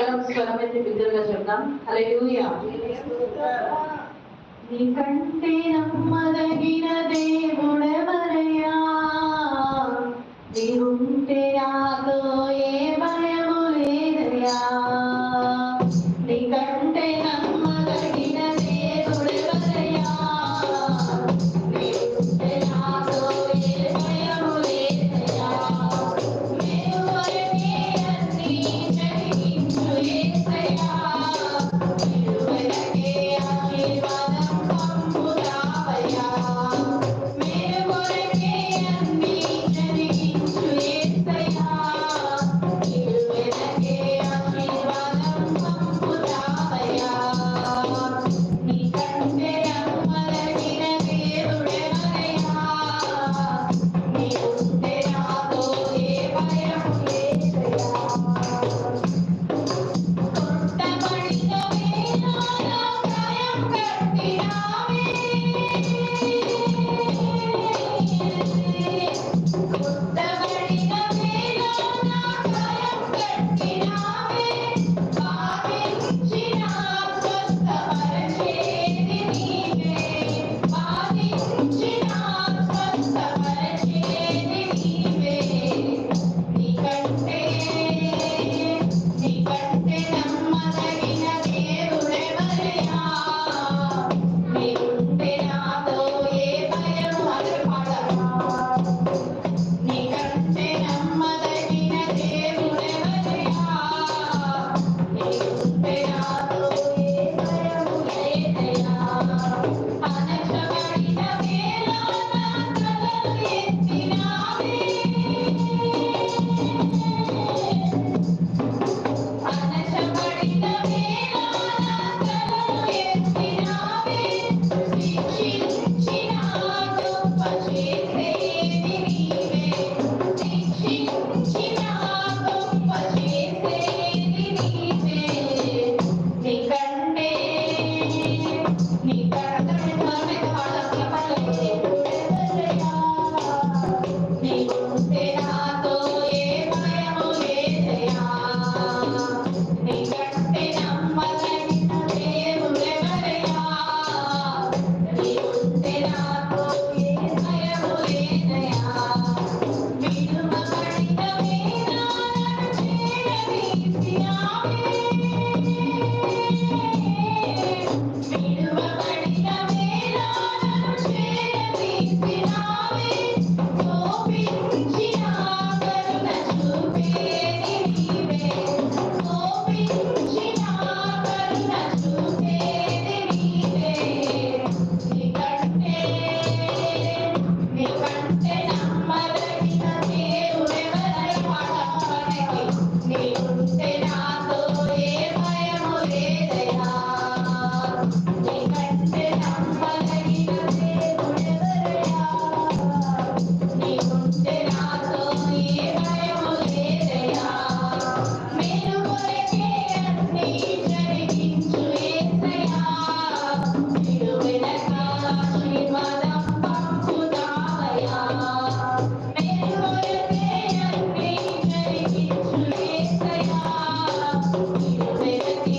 అందరం స్వరమెత్తి బిగ్గరగా చెప్దాం. హల్లెలూయా. నీకంటే నమ్మదగిన దేవుడెవరయ్యా, నీవుంటే నాతో ఏ భయము లేదయ్యా. నీకంటే నమ్మదగిన దేవుడెవరయ్యా, నీవుంటే నాతో ఏ భయము లేదయ్యా. నేను కొరకే అన్నీ జరిగించు యేసయ్యా, మీరు వెనకే ఆశీర్వాదం పంపుతావయ్యా. మీరు కొరకే అన్నీ జరిగించు యేసయ్యా, మీరు వెనకే ఆశీర్వాదం పంపుతావయ్యా. నీకంటే నమ్మదగిన దేవుడెవరయ్యా, నీవుంటే నాతో ఏ భయము లేదయ్యా. కొట్టబడిన వేళ నా గాయం కట్టినావే, కొట్టబడిన వేళ నా గాయం కట్టినావే. బాధించిన స్వస్థపరచేది నీవే, బాధించిన స్వస్థపరచేది నీవే. నీకంటే నమ్మదగిన దేవుడెవరయ్యా, నీవుంటే నాతో ఏ భయము అలపాడమా. నీకంటే నమ్మదగిన దేవుడెవరయ్యా, నీవుంటే నాతో ఏ భయము లేదయ్యా. అణచబడిన వేళ నా తలను ఎత్తినావే, అణచబడిన వేళ నా తలను ఎత్తినావే. శిక్షించిన గొప్ప చేసేది నీవే, శిక్షించిన గొప్ప చేసేది నీవే. నీకంటే నీవుంటే నాతో ఏ భయము లేదయ్యా. నీకంటే నమ్మదగిన దేవుడెవరయ్యా, నీవుంటే నాతో ఏ భయము లేదయ్యా. విడువబడిన వేళ నన్ను చేరదీసినావే, విడువబడిన వేళ నన్ను చేరదీసినావే. కోపించిన కరుణ చూపేది నీవే, కోపించిన కరుణ చూపేది నీవే. నీకంటే నమ్మదగిన దేవుడెవరయ్యా, నీవుంటే నాతో ఏ భయము లేదయ్యా. నీకంటే నమ్మదగిన దేవుడెవరయ్యా, నీవుంటే నాతో ఏ భయము లేదయ్యా. మీరు కొరకే అన్నీ జరిగించు యేసయ్యా, మీరు వెనక ఆశీర్వాదం పంపుతావయ్యా. మీరు కొరకే అన్నీ జరిగించు యేసయ్యా, మీరు వెనకే